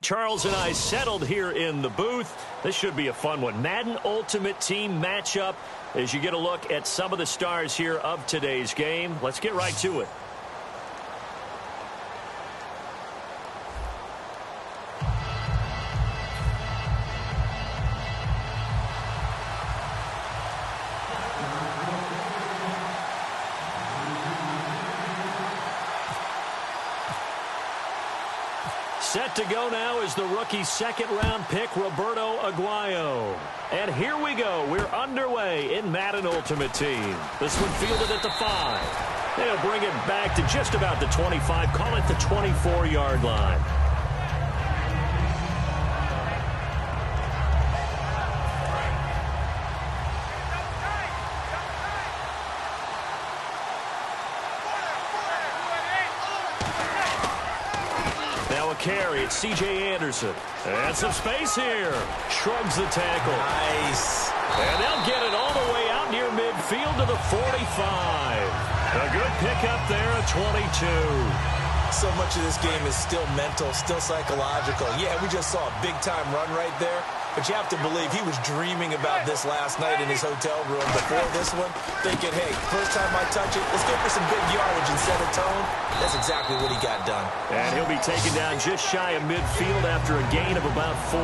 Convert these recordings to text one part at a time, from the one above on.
Charles and I settled here in the booth. This should be a fun one. Madden Ultimate Team matchup as you get a look at some of the stars here of today's game. Let's get right to it. Set to go now is the rookie second-round pick, Roberto Aguayo. And here we go. We're underway in Madden Ultimate Team. This one fielded at the 5. They'll bring it back to just about the 25. Call it the 24-yard line. Carry, it's C.J. Anderson. And some space here. Shrugs the tackle. Nice. And they'll get it all the way out near midfield to the 45. A good pickup there at 22. So much of this game is still mental, still psychological. Yeah, we just saw a big-time run right there. But you have to believe he was dreaming about this last night in his hotel room before this one, thinking, hey, first time I touch it, let's go for some big yardage and set a tone. That's exactly what he got done. And he'll be taken down just shy of midfield after a gain of about 4.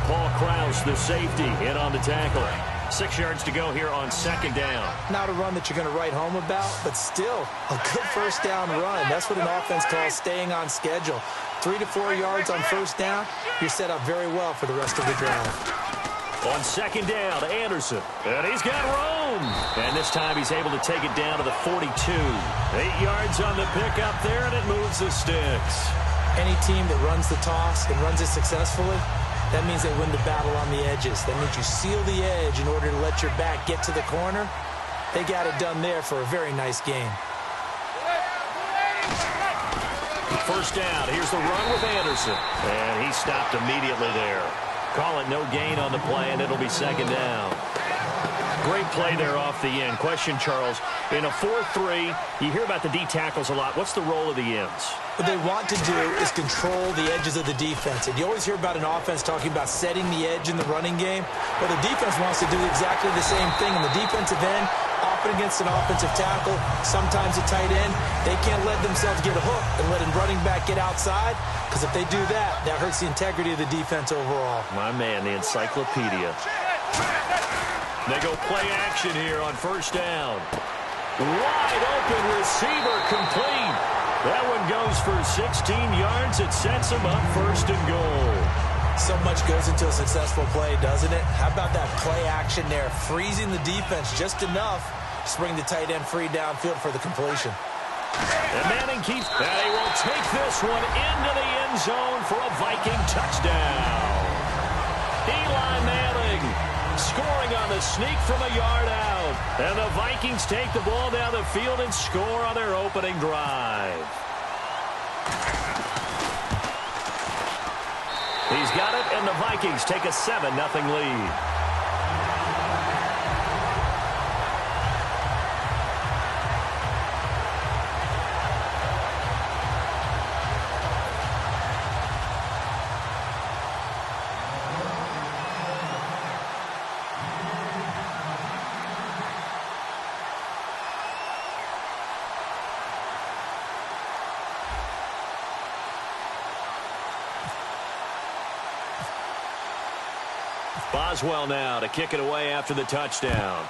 Paul Krause, the safety, in on the tackle. 6 yards to go here on second down. Not a run that you're going to write home about, but still a good first down run. That's what an offense calls staying on schedule. 3 to 4 yards on first down, you're set up very well for the rest of the drive. On second down, Anderson. And he's got room. And this time he's able to take it down to the 42. 8 yards on the pickup there, and it moves the sticks. Any team that runs the toss and runs it successfully, that means they win the battle on the edges. That means you seal the edge in order to let your back get to the corner. They got it done there for a very nice game. First down. Here's the run with Anderson. And he stopped immediately there. Call it no gain on the play, and it'll be second down. Great play there off the end. Question, Charles. In a 4-3, you hear about the D tackles a lot. What's the role of the ends? What they want to do is control the edges of the defense. And you always hear about an offense talking about setting the edge in the running game. Well, the defense wants to do exactly the same thing. In the defensive end, often against an offensive tackle, sometimes a tight end, they can't let themselves get a hook and let a running back get outside. Because if they do that, that hurts the integrity of the defense overall. My man, the encyclopedia. They go play action here on first down. Wide open receiver complete. That one goes for 16 yards. It sets him up first and goal. So much goes into a successful play, doesn't it? How about that play action there? Freezing the defense just enough to bring the tight end free downfield for the completion. And Manning keeps, and he will take this one into the end zone for a Viking touchdown. Eli Manning scoring on the sneak from a yard out. And the Vikings take the ball down the field and score on their opening drive. He's got it, and the Vikings take a 7-0 lead. Boswell now to kick it away after the touchdown.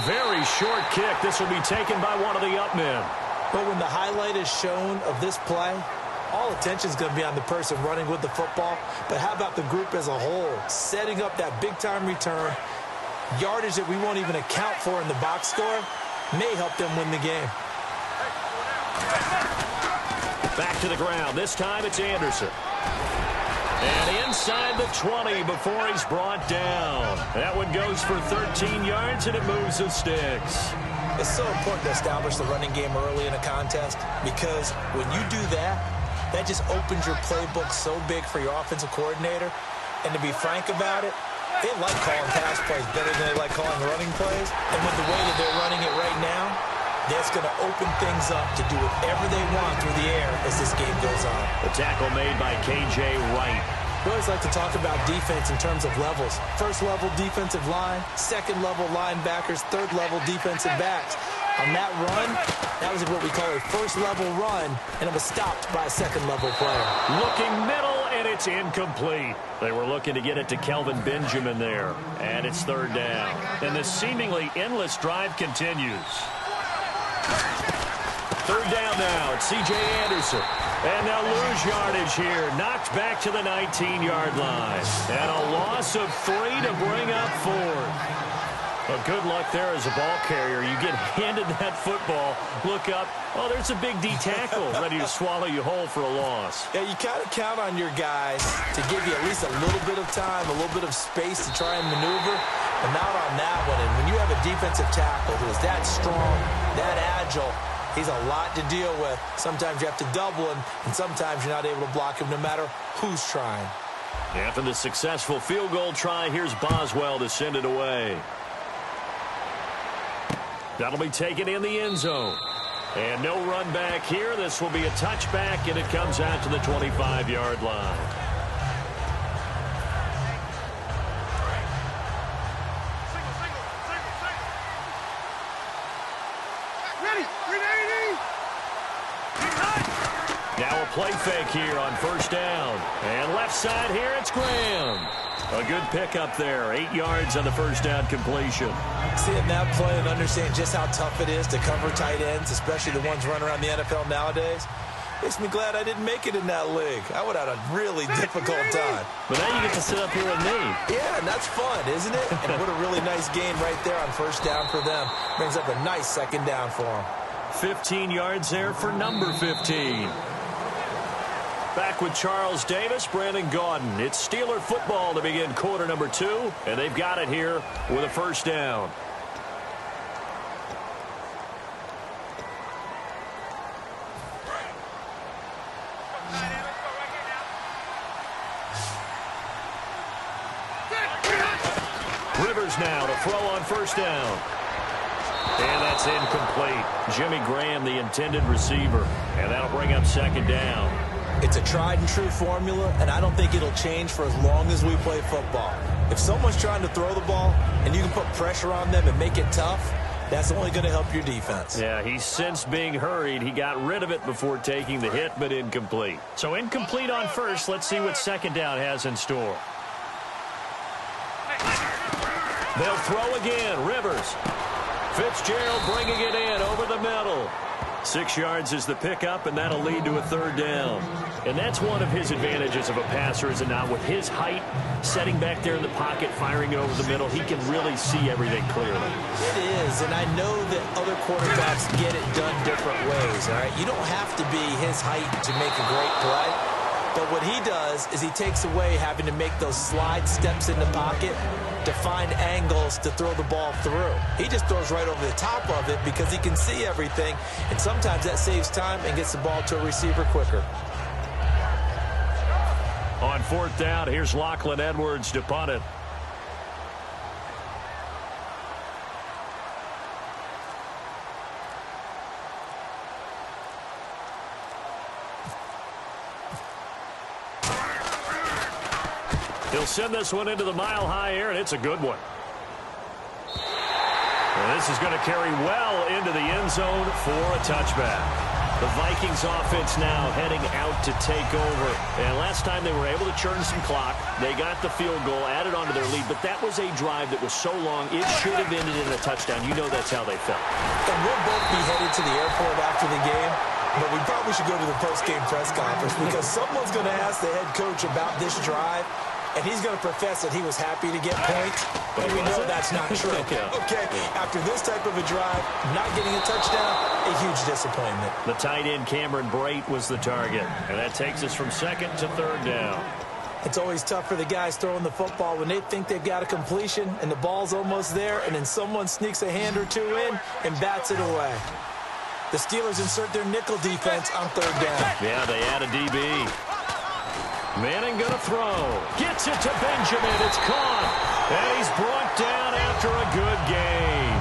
Very short kick. This will be taken by one of the up men. But when the highlight is shown of this play, all attention is going to be on the person running with the football. But how about the group as a whole? Setting up that big-time return, yardage that we won't even account for in the box score, may help them win the game. Back to the ground. This time it's Anderson. And inside the 20 before he's brought down. That one goes for 13 yards, and it moves the sticks. It's so important to establish the running game early in a contest because when you do that, that just opens your playbook so big for your offensive coordinator. And to be frank about it, they like calling pass plays better than they like calling running plays. And with the way that they're running it right now, That's going to open things up to do whatever they want through the air as this game goes on. The tackle made by K.J. Wright. We always like to talk about defense in terms of levels. First level defensive line, second level linebackers, third level defensive backs. On that run, that was what we call a first level run, and it was stopped by a second level player. Looking middle, and it's incomplete. They were looking to get it to Kelvin Benjamin there, and it's third down. And the seemingly endless drive continues. Third down now. It's C.J. Anderson. And they'll lose yardage here. Knocked back to the 19-yard line. And a loss of 3 to bring up fourth. Well, good luck there as a ball carrier. You get handed that football, look up, oh, there's a big D tackle ready to swallow you whole for a loss. Yeah, you kind of count on your guys to give you at least a little bit of time, a little bit of space to try and maneuver, but not on that one. And when you have a defensive tackle who is that strong, that agile, he's a lot to deal with. Sometimes you have to double him, and sometimes you're not able to block him no matter who's trying. After the successful field goal try, here's Boswell to send it away. That'll be taken in the end zone. And no run back here. This will be a touchback, and it comes out to the 25-yard line. Now a play fake here on first down. And left side here, it's Graham. A good pickup there. 8 yards on the first down completion. Seeing that play and understand just how tough it is to cover tight ends, especially the ones running around the NFL nowadays, makes me glad I didn't make it in that league. I would have had a really difficult time. But now you get to sit up here with me. Yeah, and that's fun, isn't it? And what a really nice gain right there on first down for them. Brings up a nice second down for them. 15 yards there for number 15. Back with Charles Davis, Brandon Gaudin. It's Steeler football to begin quarter number 2, and they've got it here with a first down. Rivers now to throw on first down. And that's incomplete. Jimmy Graham, the intended receiver, and that'll bring up second down. It's a tried-and-true formula, and I don't think it'll change for as long as we play football. If someone's trying to throw the ball and you can put pressure on them and make it tough, that's only going to help your defense. Yeah, he's sensed being hurried. He got rid of it before taking the hit, but incomplete. So incomplete on first. Let's see what second down has in store. They'll throw again. Rivers. Fitzgerald bringing it in over the middle. 6 yards is the pickup, and that'll lead to a third down. And that's one of his advantages of a passer, is it not? With his height, setting back there in the pocket, firing it over the middle, he can really see everything clearly. It is, and I know that other quarterbacks get it done different ways, all right? You don't have to be his height to make a great play. But what he does is he takes away having to make those slide steps in the pocket to find angles to throw the ball through. He just throws right over the top of it because he can see everything, and sometimes that saves time and gets the ball to a receiver quicker. On fourth down, here's Lachlan Edwards to punt it. He'll send this one into the mile-high air, and it's a good one. And this is going to carry well into the end zone for a touchback. The Vikings offense now heading out to take over. And last time they were able to churn some clock. They got the field goal, added on to their lead. But that was a drive that was so long, it should have ended in a touchdown. You know that's how they felt. And we'll both be headed to the airport after the game. But we probably should go to the post-game press conference because someone's going to ask the head coach about this drive. And he's going to profess that he was happy to get points, but we know that's not true. Okay, after this type of a drive, not getting a touchdown, a huge disappointment. The tight end Cameron Brate was the target, and that takes us from second to third down. It's always tough for the guys throwing the football when they think they've got a completion and the ball's almost there, and then someone sneaks a hand or two in and bats it away. The Steelers insert their nickel defense on third down. Yeah, they add a DB. Manning going to throw. Gets it to Benjamin. It's caught. And he's brought down after a good gain.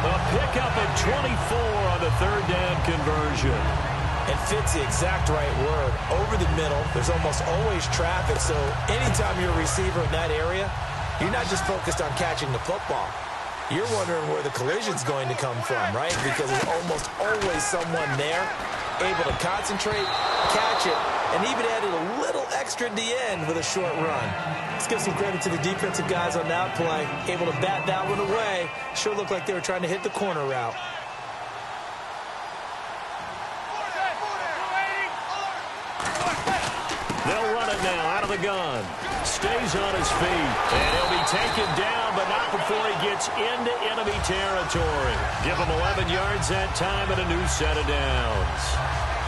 A pickup of 24 on the third down conversion. And fits the exact right word. Over the middle, there's almost always traffic, so anytime you're a receiver in that area, you're not just focused on catching the football. You're wondering where the collision's going to come from, right? Because there's almost always someone there able to concentrate, catch it, and even added a little extra at the end with a short run. Let's give some credit to the defensive guys on that play. Able to bat that one away. Sure looked like they were trying to hit the corner route. They'll run it now out of the gun. Stays on his feet. And he'll be taken down, but not before he gets into enemy territory. Give him 11 yards that time and a new set of downs.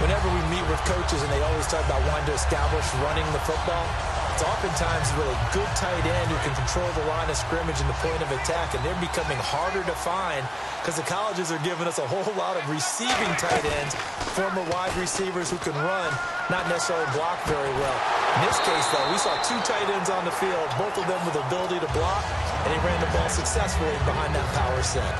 Whenever we meet with coaches and they always talk about wanting to establish running the football, it's oftentimes a really good tight end who can control the line of scrimmage and the point of attack, and they're becoming harder to find because the colleges are giving us a whole lot of receiving tight ends, former wide receivers who can run, not necessarily block very well. In this case, though, we saw two tight ends on the field, both of them with the ability to block, and he ran the ball successfully behind that power set.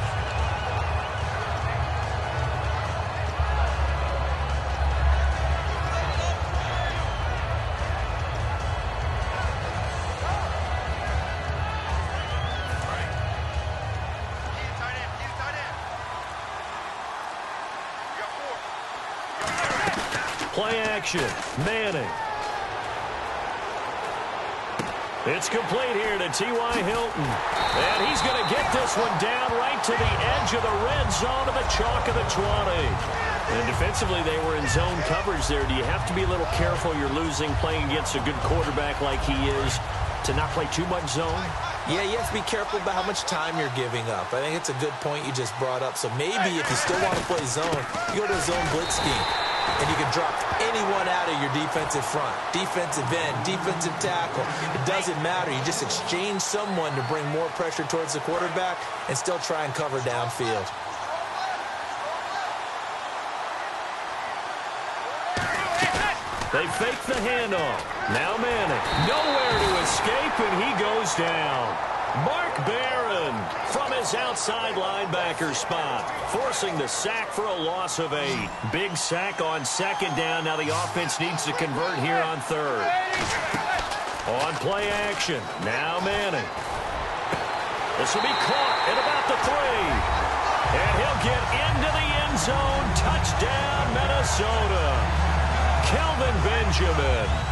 Play action. Manning. It's complete here to T.Y. Hilton. And he's going to get this one down right to the edge of the red zone of the chalk of the 20. And defensively, they were in zone coverage there. Do you have to be a little careful you're losing playing against a good quarterback like he is to not play too much zone? Yeah, you have to be careful about how much time you're giving up. I think it's a good point you just brought up. So maybe if you still want to play zone, you go to a zone blitz scheme. And you can drop anyone out of your defensive front. Defensive end, defensive tackle. It doesn't matter. You just exchange someone to bring more pressure towards the quarterback and still try and cover downfield. They fake the handoff. Now Manning. Nowhere to escape, and he goes down. Mark Barron from his outside linebacker spot, forcing the sack for a loss of 8. Big sack on second down. Now the offense needs to convert here on third. On play action. Now Manning. This will be caught at about the 3. And he'll get into the end zone. Touchdown, Minnesota. Kelvin Benjamin.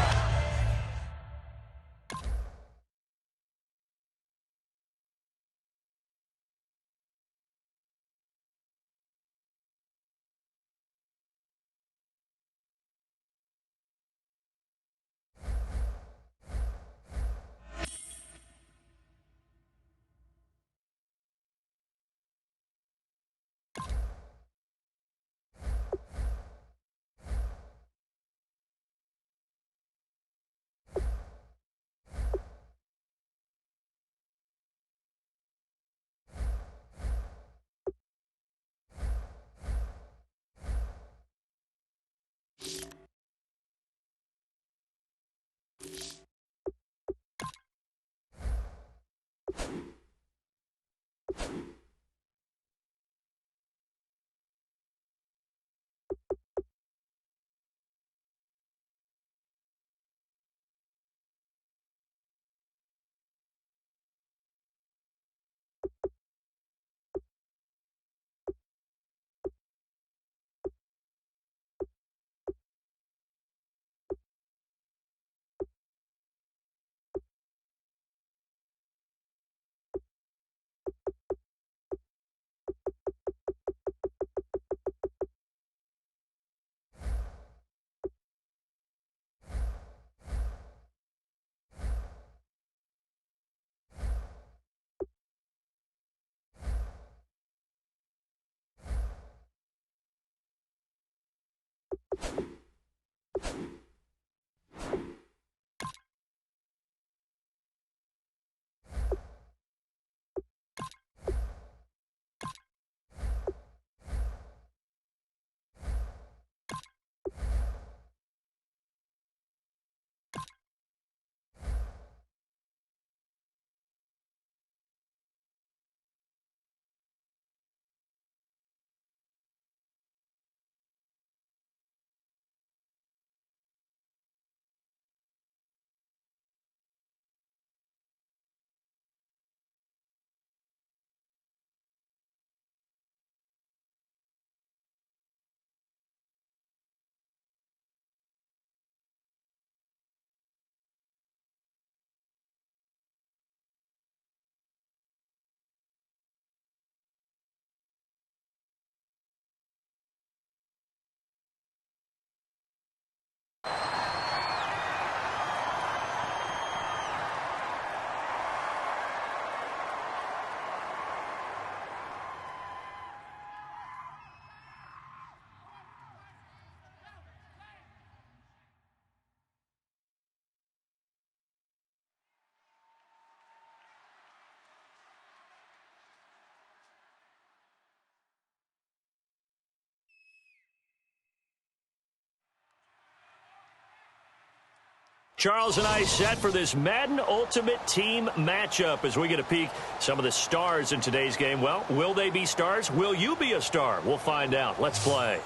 Charles and I set for this Madden Ultimate Team matchup as we get a peek some of the stars in today's game. Well, will they be stars? Will you be a star? We'll find out. Let's play.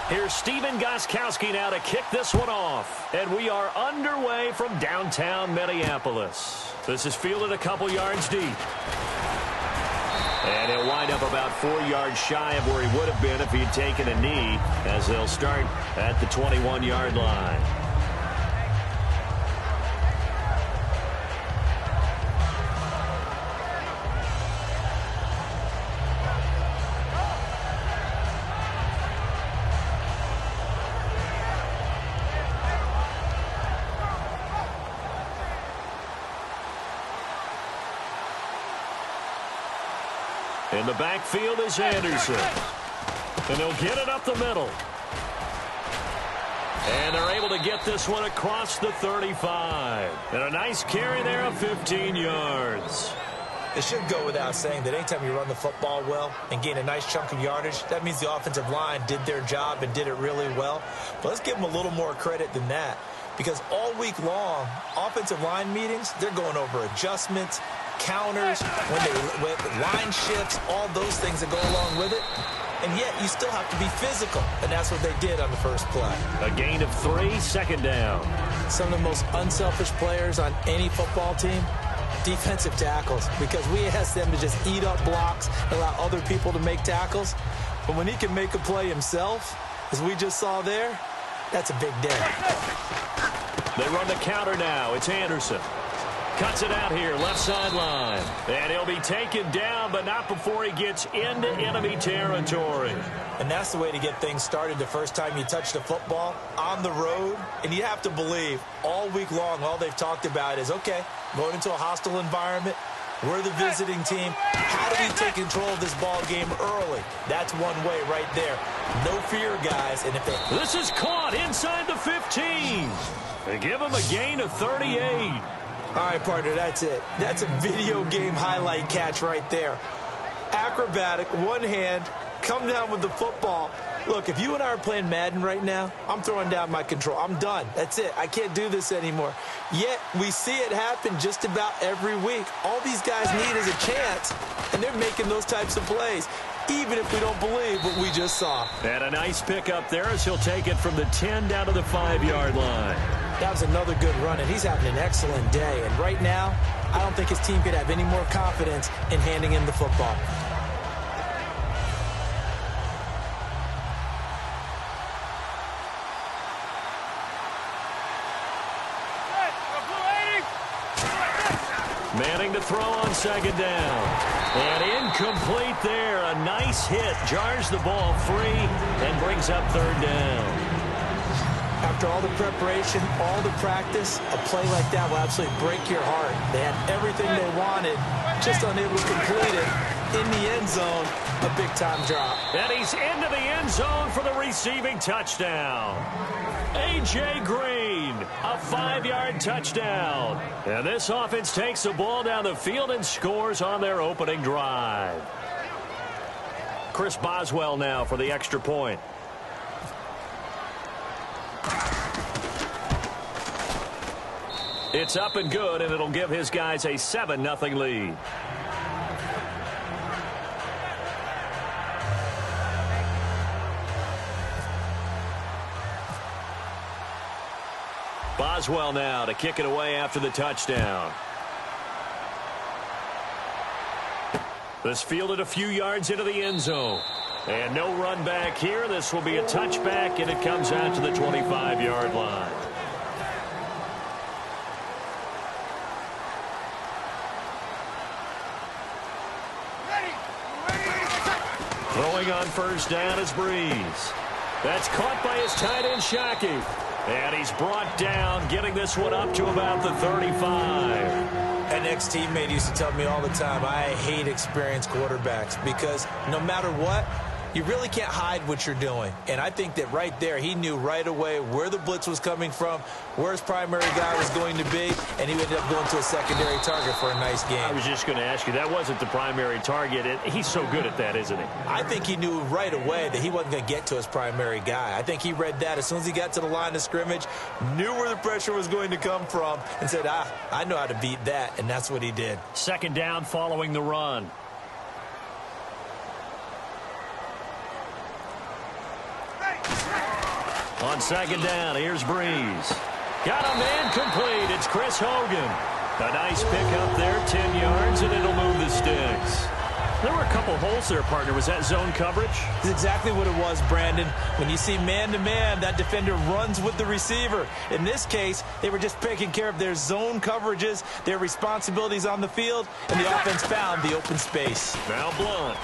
Here's Steven Gostkowski now to kick this one off. And we are underway from downtown Minneapolis. This is fielded a couple yards deep. And he'll wind up about 4 yards shy of where he would have been if he had taken a knee, as they'll start at the 21-yard line. In the backfield is Anderson. And they'll get it up the middle. And they're able to get this one across the 35. And a nice carry there of 15 yards. It should go without saying that anytime you run the football well and gain a nice chunk of yardage, that means the offensive line did their job and did it really well. But let's give them a little more credit than that, because all week long, offensive line meetings, they're going over adjustments, counters, when line shifts, all those things that go along with it. And yet you still have to be physical, and that's what they did on the first play. A gain of 3, second down. Some of the most unselfish players on any football team, defensive tackles, because we ask them to just eat up blocks and allow other people to make tackles. But when he can make a play himself, as we just saw there, that's a big day. They run the counter now. It's Anderson. Cuts it out here, left sideline. And he'll be taken down, but not before he gets into enemy territory. And that's the way to get things started the first time you touch the football on the road. And you have to believe all week long, all they've talked about is, okay, going into a hostile environment, we're the visiting team. How do we take control of this ball game early? That's one way right there. No fear, guys. And if they... This is caught inside the 15. They give him a gain of 38. All right, partner, that's it. That's a video game highlight catch right there. Acrobatic, one hand, come down with the football. Look, if you and I are playing Madden right now, I'm throwing down my control. I'm done. That's it. I can't do this anymore. Yet, we see it happen just about every week. All these guys need is a chance, and they're making those types of plays, even if we don't believe what we just saw. And a nice pickup there as he'll take it from the 10 down to the 5-yard line. That was another good run, and he's having an excellent day. And right now, I don't think his team could have any more confidence in handing him the football. Manning to throw on second down. And incomplete there. A nice hit. Jars the ball free and brings up third down. After all the preparation, all the practice, a play like that will absolutely break your heart. They had everything they wanted, just unable to complete it. In the end zone, a big-time drop. And he's into the end zone for the receiving touchdown. A.J. Green, a 5-yard touchdown. And this offense takes the ball down the field and scores on their opening drive. Chris Boswell now for the extra point. It's up and good, and it'll give his guys a 7-0 lead. Boswell now to kick it away after the touchdown. This fielded a few yards into the end zone. And no run back here. This will be a touchback, and it comes out to the 25-yard line. Throwing on first down is Breeze. That's caught by his tight end, Shockey. And he's brought down, getting this one up to about the 35. An ex-teammate used to tell me all the time, I hate experienced quarterbacks because no matter what, You really can't hide what you're doing. And I think that right there, he knew right away where the blitz was coming from, where his primary guy was going to be, and he ended up going to a secondary target for a nice game. I was just going to ask you, that wasn't the primary target. He's so good at that, isn't he? I think he knew right away that he wasn't going to get to his primary guy. I think he read that as soon as he got to the line of scrimmage, knew where the pressure was going to come from, and said, I know how to beat that, and that's what he did. Second down following the run. On second down, here's Breeze. Got a man complete. It's Chris Hogan. A nice pickup there, 10 yards, and it'll move the sticks. There were a couple holes there, partner. Was that zone coverage? That's exactly what it was, Brandon. When you see man-to-man, that defender runs with the receiver. In this case, they were just taking care of their zone coverages, their responsibilities on the field, and the offense found the open space. Now Blunt.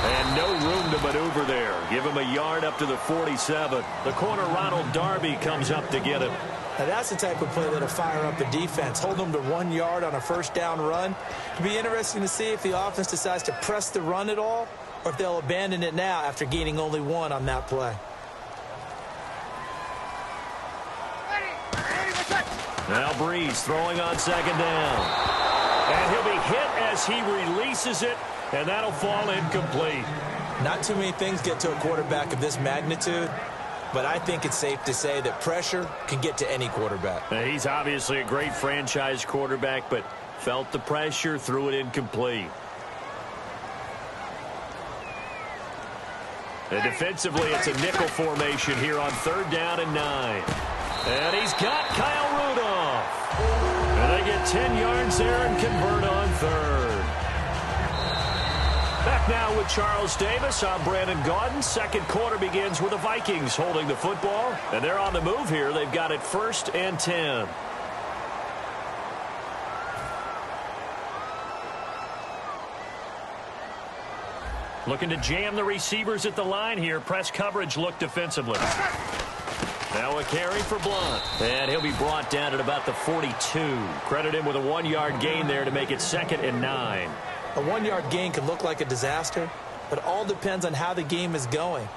And no room to maneuver there. Give him a yard up to the 47. The corner, Ronald Darby, comes up to get him. Now that's the type of play that'll fire up the defense. Hold them to 1 yard on a first down run. It'll be interesting to see if the offense decides to press the run at all, or if they'll abandon it now after gaining only 1 on that play. Now Breeze throwing on second down. And he'll be hit as he releases it, and that'll fall incomplete. Not too many things get to a quarterback of this magnitude, but I think it's safe to say that pressure can get to any quarterback. Now, he's obviously a great franchise quarterback, but felt the pressure, threw it incomplete. And defensively, it's a nickel formation here on third down and 9. And he's got Kyle Rudolph. And they get 10 yards there and convert on third. Back now with Charles Davis. I'm Brandon Gaudin. Second quarter begins with the Vikings holding the football. And they're on the move here. They've got it 1st and 10. Looking to jam the receivers at the line here. Press coverage look defensively. Now a carry for Blunt. And he'll be brought down at about the 42. Credit him with a 1-yard gain there to make it 2nd and 9. A 1-yard gain can look like a disaster, but it all depends on how the game is going.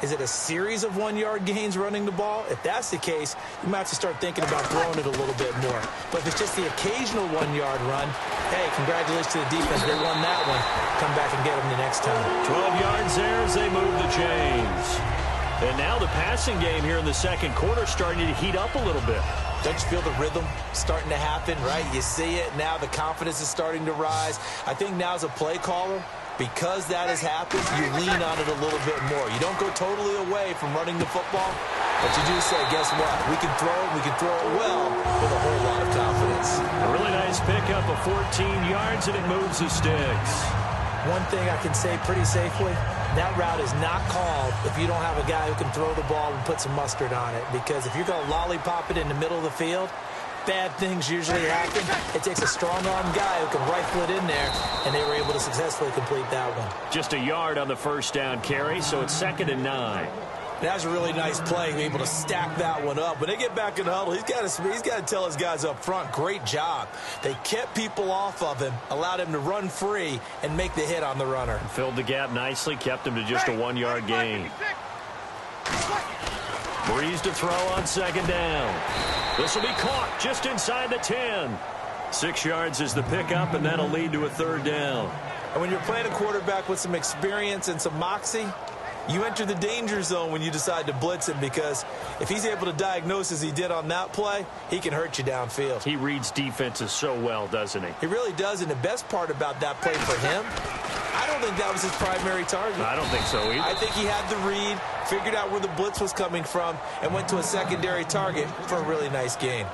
Is it a series of 1-yard gains running the ball? If that's the case, you might have to start thinking about throwing it a little bit more. But if it's just the occasional 1-yard run, hey, congratulations to the defense. They won that one. Come back and get them the next time. 12 yards there as they move the chains. And now the passing game here in the second quarter starting to heat up a little bit. Don't you feel the rhythm starting to happen, right? You see it. Now the confidence is starting to rise. I think now as a play caller, because that has happened, you lean on it a little bit more. You don't go totally away from running the football, but you do say, guess what? We can throw it. We can throw it well with a whole lot of confidence. A really nice pickup of 14 yards, and it moves the sticks. One thing I can say pretty safely, that route is not called if you don't have a guy who can throw the ball and put some mustard on it. Because if you're going to lollipop it in the middle of the field, bad things usually happen. It takes a strong-arm guy who can rifle it in there, and they were able to successfully complete that one. Just a yard on the first down carry, so it's 2nd and 9. That was a really nice play, able to stack that one up. When they get back in the huddle, he's got to tell his guys up front, great job. They kept people off of him, allowed him to run free, and make the hit on the runner. Filled the gap nicely, kept him to just a 1-yard gain. Breeze to throw on second down. This will be caught just inside the 10. 6 yards is the pickup, and that'll lead to a third down. And when you're playing a quarterback with some experience and some moxie, you enter the danger zone when you decide to blitz him, because if he's able to diagnose as he did on that play, he can hurt you downfield. He reads defenses so well, doesn't he? He really does, and the best part about that play for him, I don't think that was his primary target. I don't think so either. I think he had the read, figured out where the blitz was coming from, and went to a secondary target for a really nice gain.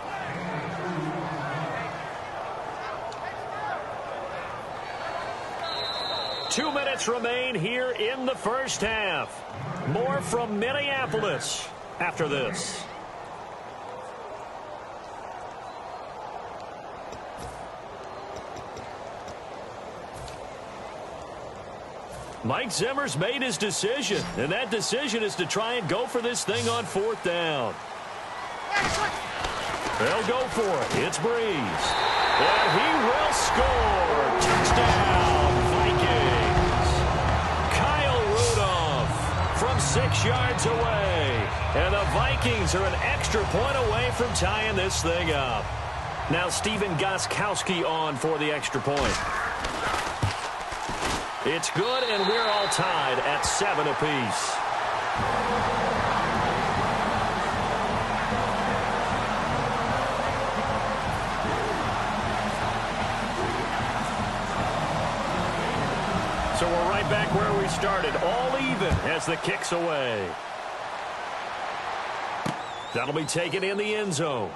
Two minutes remain here in the first half. More from Minneapolis after this. Mike Zimmer's made his decision, and that decision is to try and go for this thing on 4th down. They'll go for it. It's Breeze. And he will score. Touchdown, Vikings. Kyle Rudolph 6 yards away. And the Vikings are an extra point away from tying this thing up. Now Steven Gostkowski on for the extra point. It's good, and we're all tied at 7 apiece. So we're right back where we started, all even as the kick's away. That'll be taken in the end zone.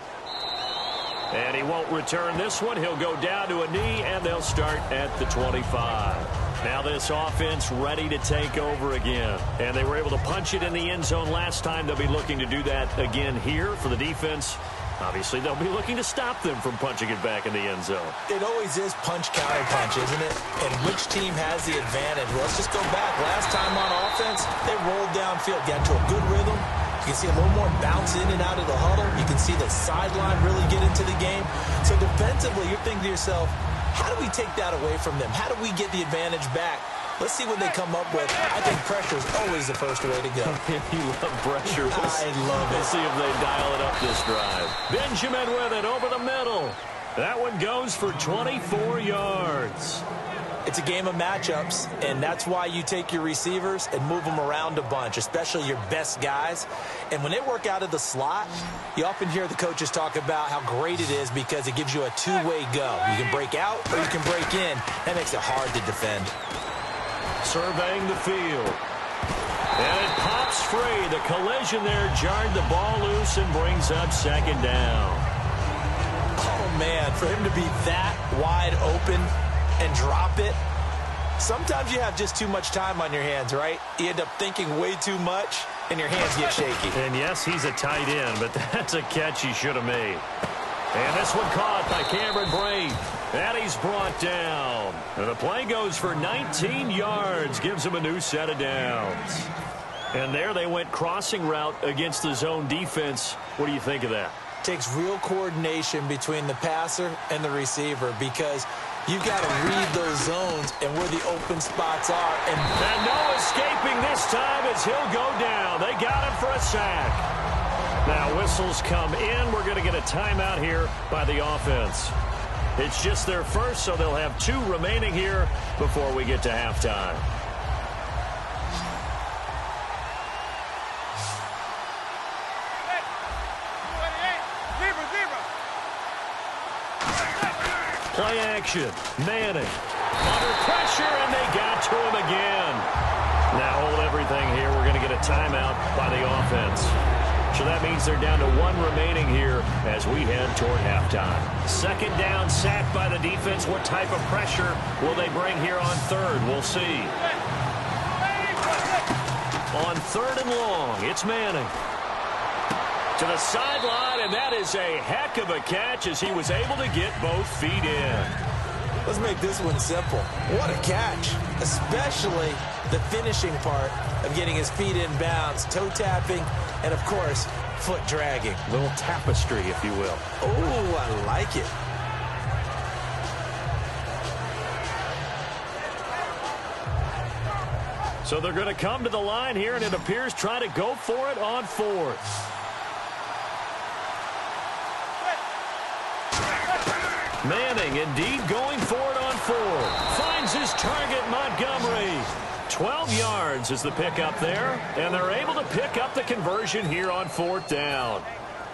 And he won't return this one. He'll go down to a knee, and they'll start at the 25. Now this offense ready to take over again. And they were able to punch it in the end zone last time. They'll be looking to do that again here for the defense. Obviously, they'll be looking to stop them from punching it back in the end zone. It always is punch-counter-punch, isn't it? And which team has the advantage? Well, let's just go back. Last time on offense, they rolled downfield, got to a good rhythm. You can see a little more bounce in and out of the huddle. You can see the sideline really get into the game. So defensively, you're thinking to yourself, how do we take that away from them? How do we get the advantage back? Let's see what they come up with. I think pressure is always the first way to go. You love pressure. I love it. Let's see if they dial it up this drive. Benjamin with it over the middle. That one goes for 24 yards. It's a game of matchups, and that's why you take your receivers and move them around a bunch, especially your best guys. And when they work out of the slot, you often hear the coaches talk about how great it is because it gives you a two-way go. You can break out or you can break in. That makes it hard to defend. Surveying the field. And it pops free. The collision there jarred the ball loose and brings up second down. Oh, man, for him to be that wide open and drop it. Sometimes you have just too much time on your hands, right? You end up thinking way too much, and your hands get shaky. And yes, he's a tight end, but that's a catch he should have made. And this one caught by Cameron Brate. And he's brought down. And the play goes for 19 yards, gives him a new set of downs. And there they went crossing route against the zone defense. What do you think of that? Takes real coordination between the passer and the receiver because you've got to read those zones and where the open spots are. And no escaping this time as he'll go down. They got him for a sack. Now whistles come in. We're going to get a timeout here by the offense. It's just their first, so they'll have 2 remaining here before we get to halftime. Play action. Manning under pressure, and they got to him again. Now hold everything here. We're going to get a timeout by the offense. So that means they're down to 1 remaining here as we head toward halftime. Second down, sacked by the defense. What type of pressure will they bring here on third? We'll see. On third and long, it's Manning. To the sideline, and that is a heck of a catch as he was able to get both feet in. Let's make this one simple. What a catch, especially the finishing part of getting his feet in bounds, toe tapping, and, of course, foot dragging. A little tapestry, if you will. Oh, I like it. So they're going to come to the line here, and it appears try to go for it on fourth. Manning indeed going for it on fourth. Finds his target, Montgomery. 12 yards is the pickup there, and they're able to pick up the conversion here on fourth down.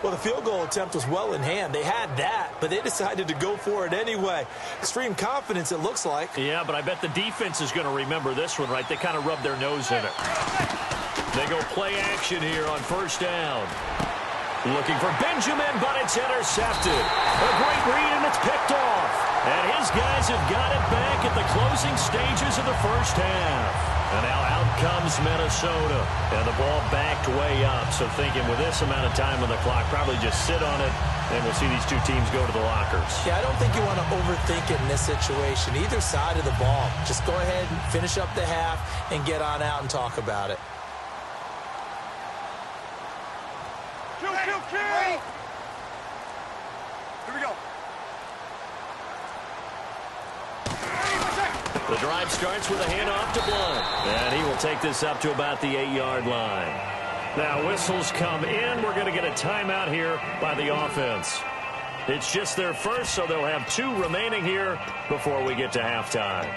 Well, the field goal attempt was well in hand. They had that, but they decided to go for it anyway. Extreme confidence, it looks like. Yeah, but I bet the defense is going to remember this one, right? They kind of rubbed their nose in it. They go play action here on first down. Looking for Benjamin, but it's intercepted. A great read, and it's picked off. And his guys have got it back at the closing stages of the first half. And now out comes Minnesota. And the ball backed way up. So thinking with this amount of time on the clock, probably just sit on it, and we'll see these 2 teams go to the lockers. Yeah, I don't think you want to overthink it in this situation. Either side of the ball. Just go ahead and finish up the half and get on out and talk about it. Kill! Here we go. The drive starts with a handoff to Blunt. And he will take this up to about the 8-yard line. Now whistles come in. We're going to get a timeout here by the offense. It's just their first, so they'll have 2 remaining here before we get to halftime.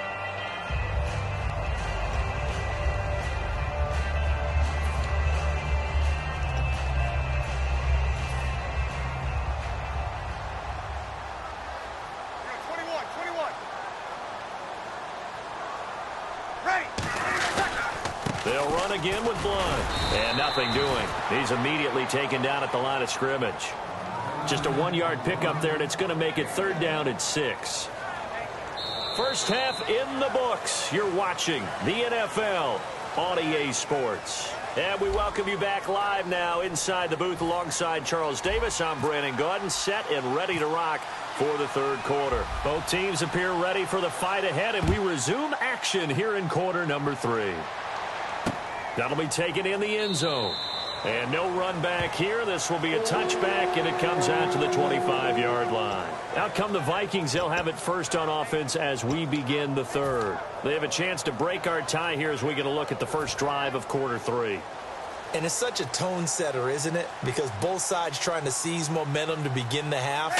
They'll run again with Blunt. And nothing doing. He's immediately taken down at the line of scrimmage. Just a 1-yard pickup there, and it's going to make it 3rd down and 6. First half in the books. You're watching the NFL on EA Sports. And we welcome you back live now inside the booth alongside Charles Davis. I'm Brandon Gaudin, set and ready to rock for the 3rd quarter. Both teams appear ready for the fight ahead, and we resume action here in quarter number 3. That'll be taken in the end zone. And no run back here. This will be a touchback, and it comes out to the 25-yard line. Out come the Vikings. They'll have it first on offense as we begin the 3rd. They have a chance to break our tie here as we get a look at the first drive of quarter 3. And it's such a tone setter, isn't it? Because both sides trying to seize momentum to begin the half.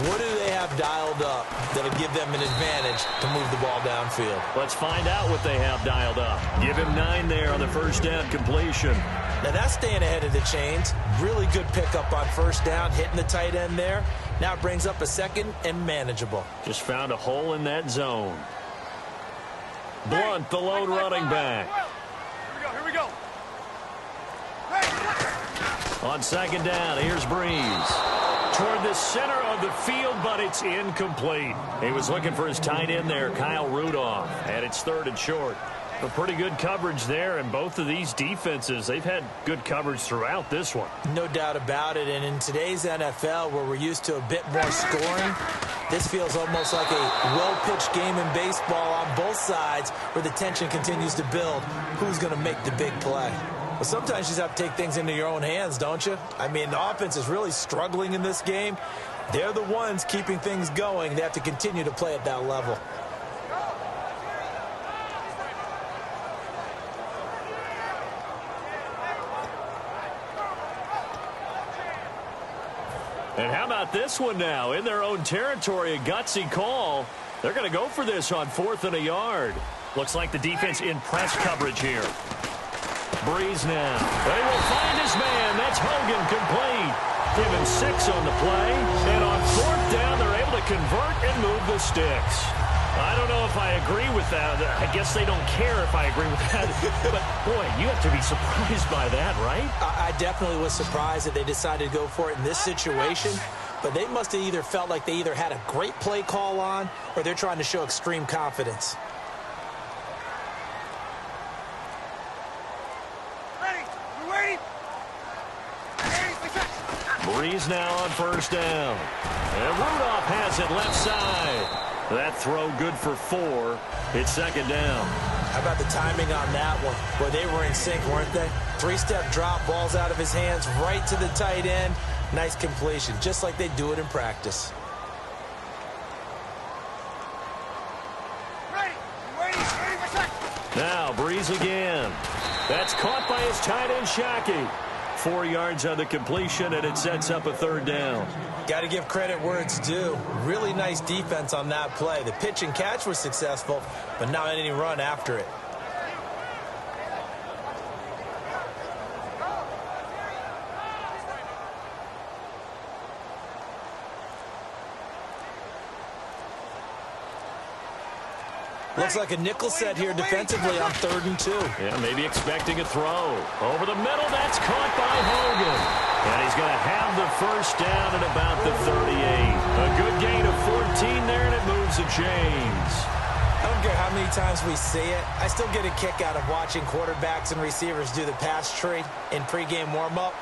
What do they have dialed up that'll give them an advantage to move the ball downfield? Let's find out what they have dialed up. Give him 9 there on the first down completion. Now that's staying ahead of the chains. Really good pickup on first down, hitting the tight end there. Now it brings up a 2nd and manageable. Just found a hole in that zone. Blunt, the lone running back. Here we go. On 2nd down, here's Breeze. Toward the center of the field, but it's incomplete. He was looking for his tight end there, Kyle Rudolph. And it's 3rd and short. A pretty good coverage there, and both of these defenses, they've had good coverage throughout this one. No doubt about it, and in today's NFL, where we're used to a bit more scoring, this feels almost like a well-pitched game in baseball on both sides where the tension continues to build. Who's going to make the big play? Well, sometimes you just have to take things into your own hands, don't you? I mean, the offense is really struggling in this game. They're the ones keeping things going. They have to continue to play at that level. And how about this one now? In their own territory, a gutsy call. They're going to go for this on 4th and a yard. Looks like the defense in press coverage here. Breeze now. They will find his man. That's Hogan complete. Give him 6 on the play. And on 4th down, they're able to convert and move the sticks. I don't know if I agree with that. I guess they don't care if I agree with that. But, boy, you have to be surprised by that, right? I definitely was surprised that they decided to go for it in this situation. But they must have either felt like they either had a great play call on or they're trying to show extreme confidence. Breeze now on 1st down. And Rudolph has it left side. That throw good for 4. It's 2nd down. How about the timing on that one? Boy, they were in sync, weren't they? 3-step drop, ball's out of his hands, right to the tight end. Nice completion, just like they do it in practice. Now, Breeze again. That's caught by his tight end, Shockey. 4 yards on the completion, and it sets up a 3rd down. Got to give credit where it's due. Really nice defense on that play. The pitch and catch was successful, but not any run after it. Looks like a nickel set here defensively on 3rd and 2. Yeah, maybe expecting a throw. Over the middle, that's caught by Hogan. And he's going to have the 1st down at about the 38. A good gain of 14 there, and it moves the chains. I don't care how many times we see it. I still get a kick out of watching quarterbacks and receivers do the pass tree in pregame warm-up.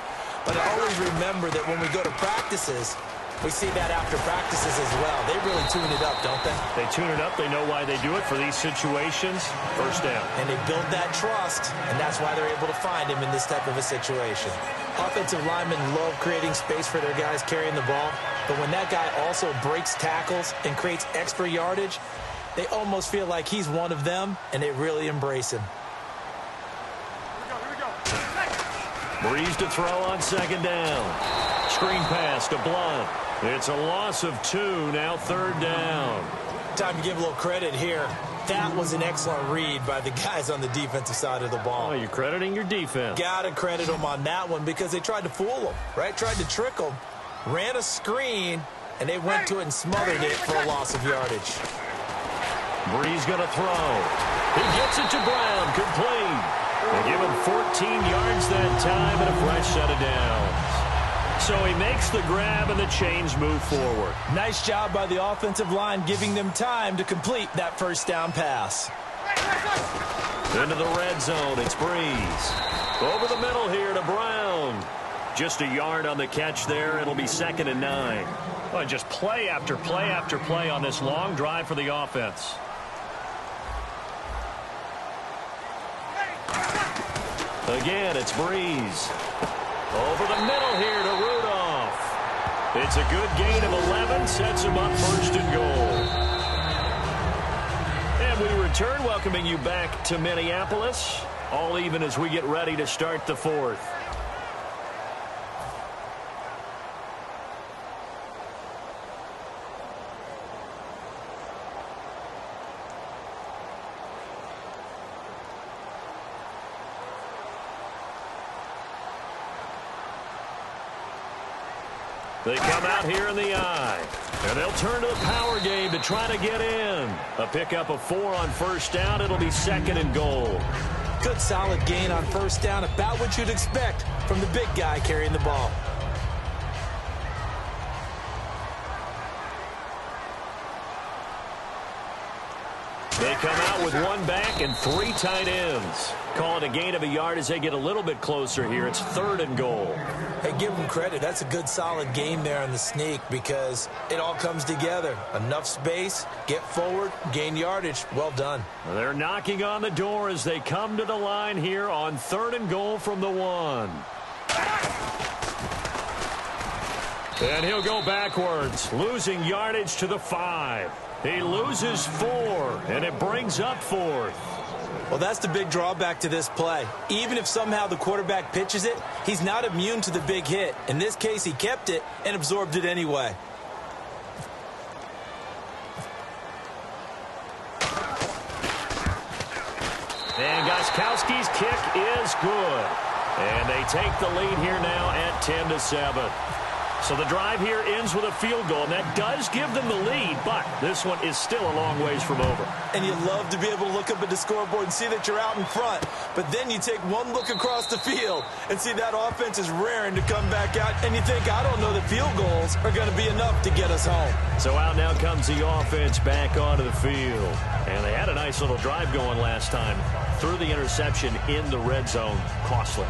But I always remember that when we go to practices, we see that after practices as well. They really tune it up, don't they? They tune it up. They know why they do it for these situations. 1st down. And they build that trust, and that's why they're able to find him in this type of a situation. Offensive linemen love creating space for their guys carrying the ball, but when that guy also breaks tackles and creates extra yardage, They almost feel like he's one of them, and they really embrace him. Here we go. Breeze to throw on second down. Screen pass to Blunt. It's a loss of 2, now third down. Time to give a little credit here. That was an excellent read by the guys on the defensive side of the ball. Oh, you're crediting your defense. Gotta credit them on that one because they tried to fool them, right? Tried to trick them, ran a screen, and they went to it and smothered it for a loss of yardage. Breeze going to throw. He gets it to Brown, complete. They give him 14 yards that time and a fresh set of downs. So he makes the grab and the chains move forward. Nice job by the offensive line giving them time to complete that first down pass. Into the red zone, it's Breeze. Over the middle here to Brown. Just a yard on the catch there. It'll be 2nd and 9. Well, just play after play after play on this long drive for the offense. Again, it's Breeze. Over the middle here to Rudolph. It's a good gain of 11, sets him up 1st and goal. And we return, welcoming you back to Minneapolis. All even as we get ready to start the 4th. They come out here in the eye. And they'll turn to the power game to try to get in. A pickup of 4 on 1st down. It'll be 2nd and goal. Good solid gain on 1st down. About what you'd expect from the big guy carrying the ball. They come out with 1 back and 3 tight ends. Call it a gain of a yard as they get a little bit closer here. It's 3rd and goal. Hey, give them credit. That's a good, solid game there on the sneak because it all comes together. Enough space, get forward, gain yardage. Well done. They're knocking on the door as they come to the line here on 3rd and goal from the 1. And he'll go backwards, losing yardage to the 5. He loses 4, and it brings up 4th. Well, that's the big drawback to this play. Even if somehow the quarterback pitches it, he's not immune to the big hit. In this case, he kept it and absorbed it anyway. And Gostkowski's kick is good. And they take the lead here now at 10-7. So the drive here ends with a field goal, and that does give them the lead, but this one is still a long ways from over. And you love to be able to look up at the scoreboard and see that you're out in front, but then you take one look across the field and see that offense is raring to come back out, and you think, I don't know that field goals are going to be enough to get us home. So out now comes the offense back onto the field. And they had a nice little drive going last time. Threw the interception in the red zone. Costly.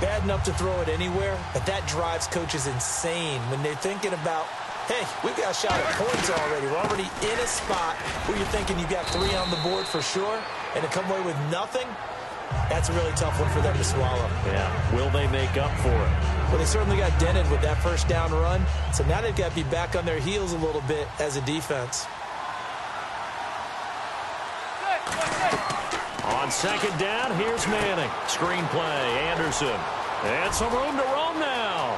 Bad enough to throw it anywhere, but that drives coaches insane when they're thinking about, hey, we've got a shot at points already. We're already in a spot where you're thinking you've got 3 on the board for sure, and to come away with nothing, that's a really tough one for them to swallow. Yeah, will they make up for it? Well, they certainly got dented with that first down run, so now they've got to be back on their heels a little bit as a defense. On 2nd down, here's Manning. Screen play, Anderson. And some room to roam now.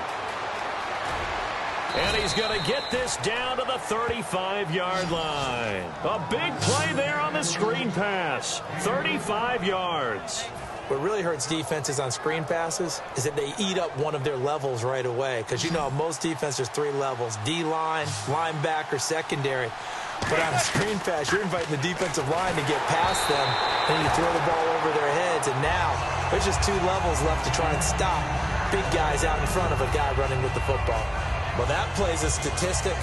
And he's going to get this down to the 35-yard line. A big play there on the screen pass. 35 yards. What really hurts defenses on screen passes is that they eat up one of their levels right away. Because you know, most defenses, 3 levels. D-line, linebacker, secondary. But on a screen pass, you're inviting the defensive line to get past them, and you throw the ball over their heads, and now there's just 2 levels left to try and stop big guys out in front of a guy running with the football. Well, that plays a statistic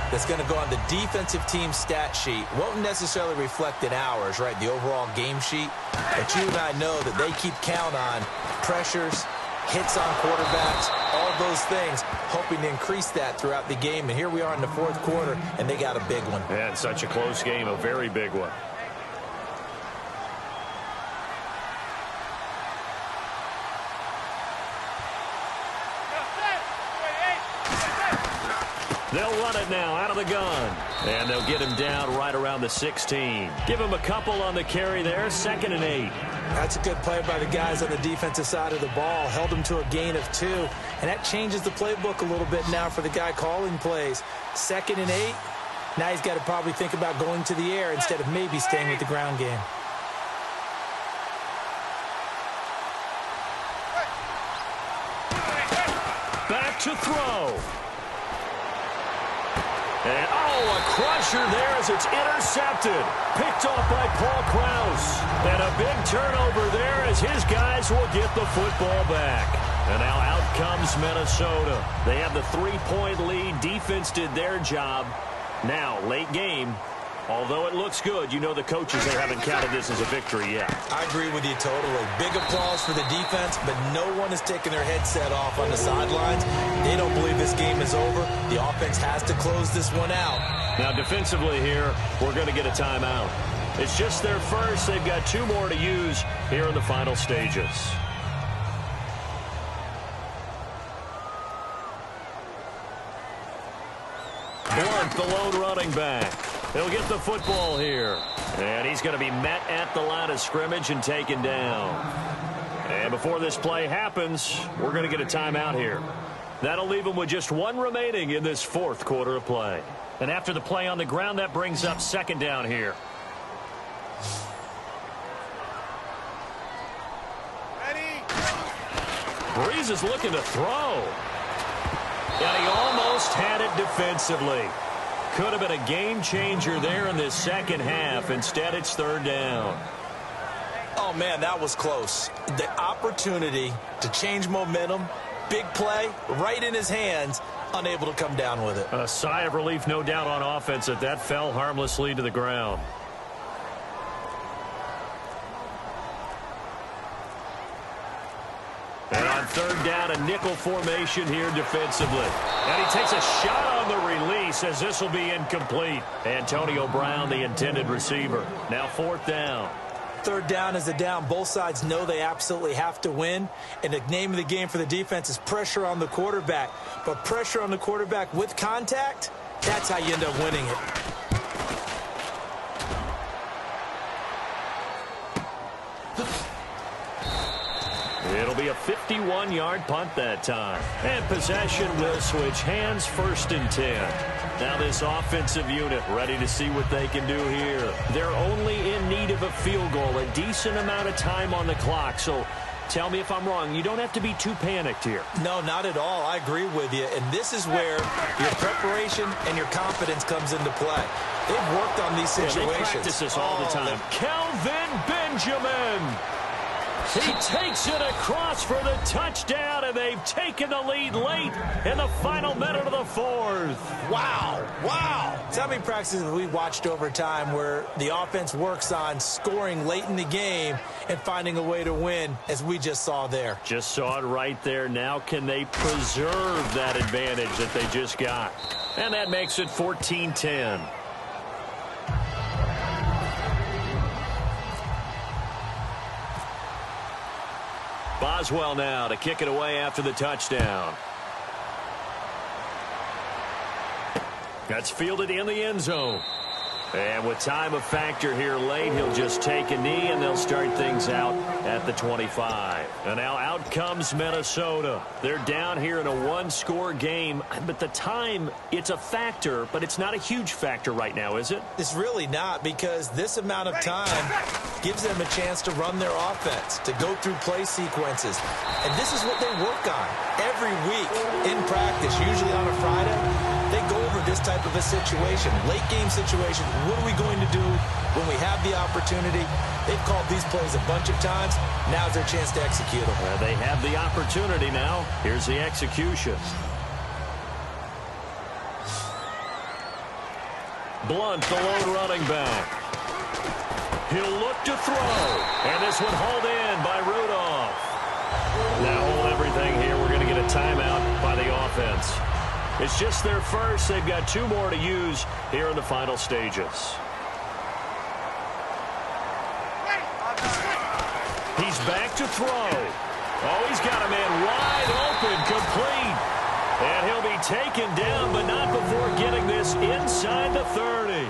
that's going to go on the defensive team stat sheet. Won't necessarily reflect in ours, right, the overall game sheet, but you and I know that they keep count on pressures, hits on quarterbacks, all those things, hoping to increase that throughout the game. And here we are in the 4th quarter, and they got a big one. And such a close game, a very big one. They'll run it now out of the gun. And they'll get him down right around the 16. Give him a couple on the carry there, 2nd and 8. That's a good play by the guys on the defensive side of the ball. Held him to a gain of 2. And that changes the playbook a little bit now for the guy calling plays. 2nd and 8. Now he's got to probably think about going to the air instead of maybe staying with the ground game. Back to throw. And, a crusher there as it's intercepted. Picked off by Paul Krause. And a big turnover there as his guys will get the football back. And now out comes Minnesota. They have the 3-point lead. Defense did their job. Now, late game. Although it looks good, you know the coaches, they haven't counted this as a victory yet. I agree with you totally. Big applause for the defense, but no one is taking their headset off on the sidelines. They don't believe this game is over. The offense has to close this one out. Now, defensively here, we're going to get a timeout. It's just their first. They've got 2 more to use here in the final stages. Blunt, the lone running back. He'll get the football here. And he's going to be met at the line of scrimmage and taken down. And before this play happens, we're going to get a timeout here. That'll leave him with just 1 remaining in this 4th quarter of play. And after the play on the ground, that brings up 2nd down here. Breeze is looking to throw. And he almost had it defensively. Could have been a game changer there in this second half. Instead, it's 3rd down. Oh, man, that was close. The opportunity to change momentum, big play, right in his hands, unable to come down with it. A sigh of relief, no doubt, on offense that fell harmlessly to the ground. And on 3rd down, a nickel formation here defensively. And he takes a shot on the release as this will be incomplete. Antonio Brown, the intended receiver. Now 4th down. 3rd down is a down. Both sides know they absolutely have to win. And the name of the game for the defense is pressure on the quarterback. But pressure on the quarterback with contact, that's how you end up winning it. It'll be a 51-yard punt that time. And possession will switch hands, 1st and 10. Now this offensive unit ready to see what they can do here. They're only in need of a field goal, a decent amount of time on the clock. So tell me if I'm wrong. You don't have to be too panicked here. No, not at all. I agree with you. And this is where your preparation and your confidence comes into play. They've worked on these situations. They practice this all the time. Kelvin Benjamin. He takes it across for the touchdown, and they've taken the lead late in the final minute of the 4th. Wow. Wow. So how many practices have we watched over time where the offense works on scoring late in the game and finding a way to win, as we just saw there? Just saw it right there. Now can they preserve that advantage that they just got? And that makes it 14-10. Boswell now to kick it away after the touchdown. That's fielded in the end zone. And with time a factor here late, he'll just take a knee, and they'll start things out at the 25. And now out comes Minnesota. They're down here in a 1-score game, but the time, it's a factor, but it's not a huge factor right now, is it? It's really not, because this amount of time gives them a chance to run their offense, to go through play sequences. And this is what they work on every week in practice, usually on a Friday. They go over this type of a situation, late game situation. What are we going to do when we have the opportunity? They've called these plays a bunch of times. Now's their chance to execute them. They have the opportunity now. Here's the execution. Blunt, the lone running back. He'll look to throw. And this one hauled in by Rudolph. Now hold everything here. We're going to get a timeout by the offense. It's just their first. They've got 2 more to use here in the final stages. He's back to throw. Oh, he's got a man wide open, complete. And he'll be taken down, but not before getting this inside the 30.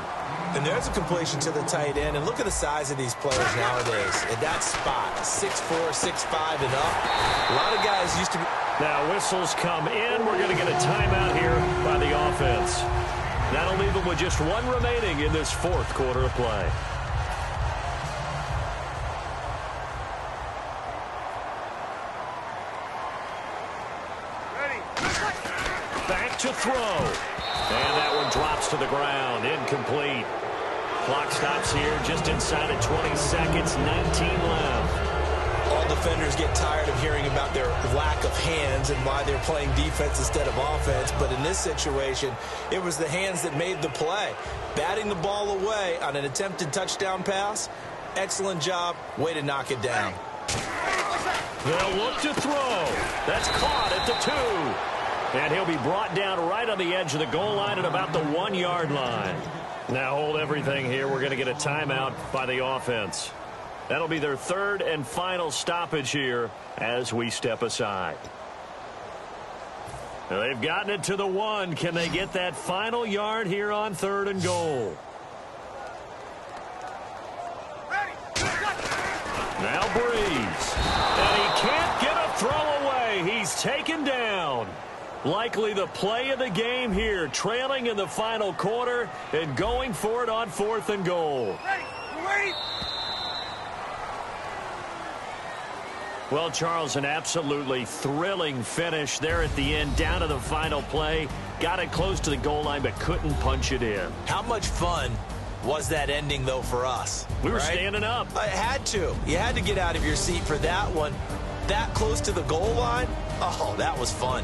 And there's a completion to the tight end. And look at the size of these players nowadays. At that spot, 6'4", 6'5", and up. A lot of guys used to be... Now whistles come in. We're going to get a timeout here by the offense. That'll leave them with just one remaining in this fourth quarter of play. Back to throw. And that one drops to the ground. Incomplete. Clock stops here just inside of 20 seconds. 19 left. All defenders get tired of hearing about their lack of hands and why they're playing defense instead of offense. But in this situation, it was the hands that made the play. Batting the ball away on an attempted touchdown pass. Excellent job. Way to knock it down. They'll look to throw. That's caught at the 2. And he'll be brought down right on the edge of the goal line at about the 1-yard line. Now hold everything here. We're going to get a timeout by the offense. That'll be their third and final stoppage here as we step aside. Now they've gotten it to the 1. Can they get that final yard here on 3rd and goal? Now Breeze. And he can't get a throw away. He's taken down. Likely the play of the game here, trailing in the final quarter and going for it on 4th and goal. Well, Charles, an absolutely thrilling finish there at the end, down to the final play. Got it close to the goal line, but couldn't punch it in. How much fun was that ending, though, for us? We were standing up. I had to. You had to get out of your seat for that one. That close to the goal line? Oh, that was fun.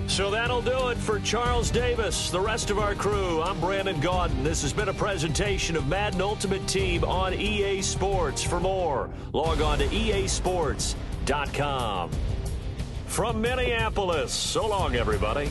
So that'll do it for Charles Davis, the rest of our crew. I'm Brandon Gaudin. This has been a presentation of Madden Ultimate Team on EA Sports. For more, log on to easports.com. From Minneapolis, so long, everybody.